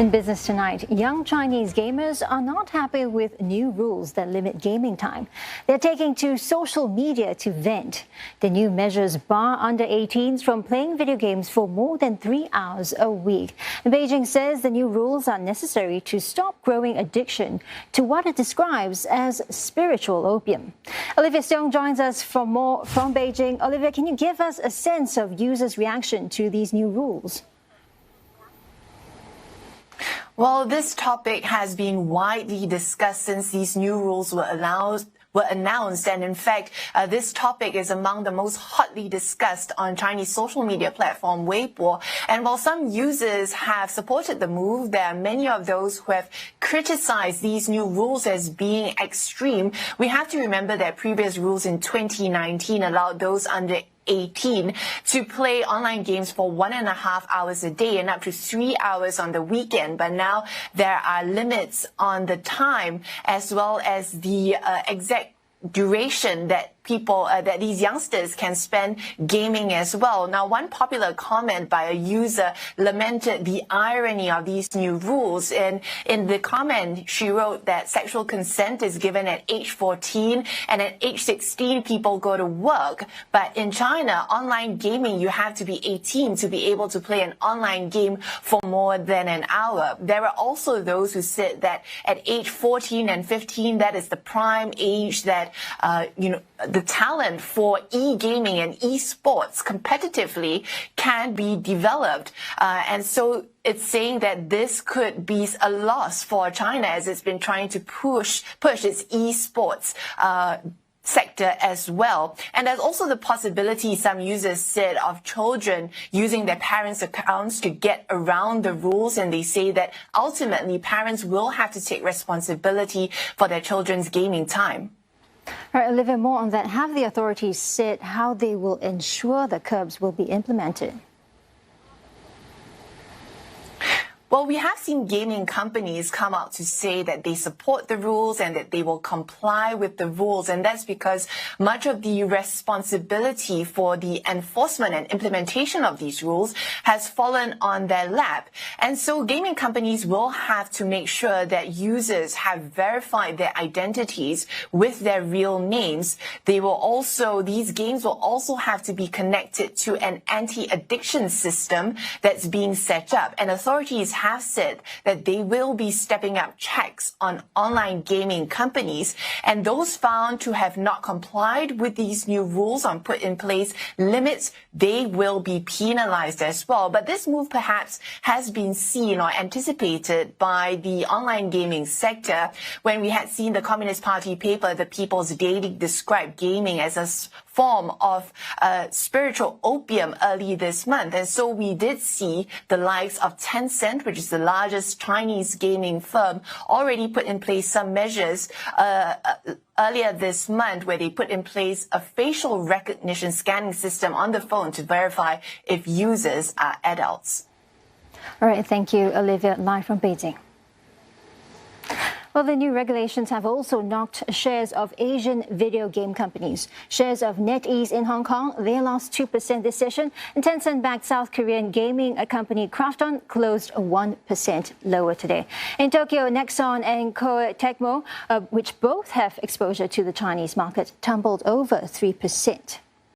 In business tonight, young Chinese gamers are not happy with new rules that limit gaming time. They're taking to social media to vent. The new measures bar under 18s from playing video games for more than 3 hours a week. Beijing says the new rules are necessary to stop growing addiction to what it describes as spiritual opium. Olivia Steong joins us for more from Beijing. Olivia, can you give us a sense of users' reaction to these new rules? Well, this topic has been widely discussed since these new rules were announced, and in fact, this topic is among the most hotly discussed on Chinese social media platform Weibo. And while some users have supported the move, there are many of those who have criticized these new rules as being extreme. We have to remember that previous rules in 2019 allowed those under 18 to play online games for 1.5 hours a day and up to 3 hours on the weekend. But now there are limits on the time as well as the exact duration that that these youngsters can spend gaming as well. Now, one popular comment by a user lamented the irony of these new rules. And in the comment, she wrote that sexual consent is given at age 14 and at age 16, people go to work. But in China, online gaming, you have to be 18 to be able to play an online game for more than an hour. There are also those who said that at age 14 and 15, that is the prime age that, the talent for e-gaming and e-sports competitively can be developed. And so it's saying that this could be a loss for China as it's been trying to push its e-sports sector as well. And there's also the possibility, some users said, of children using their parents' accounts to get around the rules. And they say that ultimately parents will have to take responsibility for their children's gaming time. All right, Olivia, more on that. Have the authorities said how they will ensure the curbs will be implemented? Well, we have seen gaming companies come out to say that they support the rules and that they will comply with the rules. And that's because much of the responsibility for the enforcement and implementation of these rules has fallen on their lap. And so gaming companies will have to make sure that users have verified their identities with their real names. These games will also have to be connected to an anti-addiction system that's being set up. And authorities have said that they will be stepping up checks on online gaming companies, and those found to have not complied with these new rules on put in place limits, they will be penalized as well. But this move perhaps has been seen or anticipated by the online gaming sector when we had seen the Communist Party paper, The People's Daily, describe gaming as a form of spiritual opium early this month. And so we did see the likes of Tencent, which is the largest Chinese gaming firm, already put in place some measures earlier this month where they put in place a facial recognition scanning system on the phone to verify if users are adults. All right, thank you, Olivia, live from Beijing. Well, the new regulations have also knocked shares of Asian video game companies. Shares of NetEase in Hong Kong, they lost 2% this session, and Tencent-backed South Korean gaming company Krafton closed 1% lower today. In Tokyo, Nexon and Koei Tecmo, which both have exposure to the Chinese market, tumbled over 3%.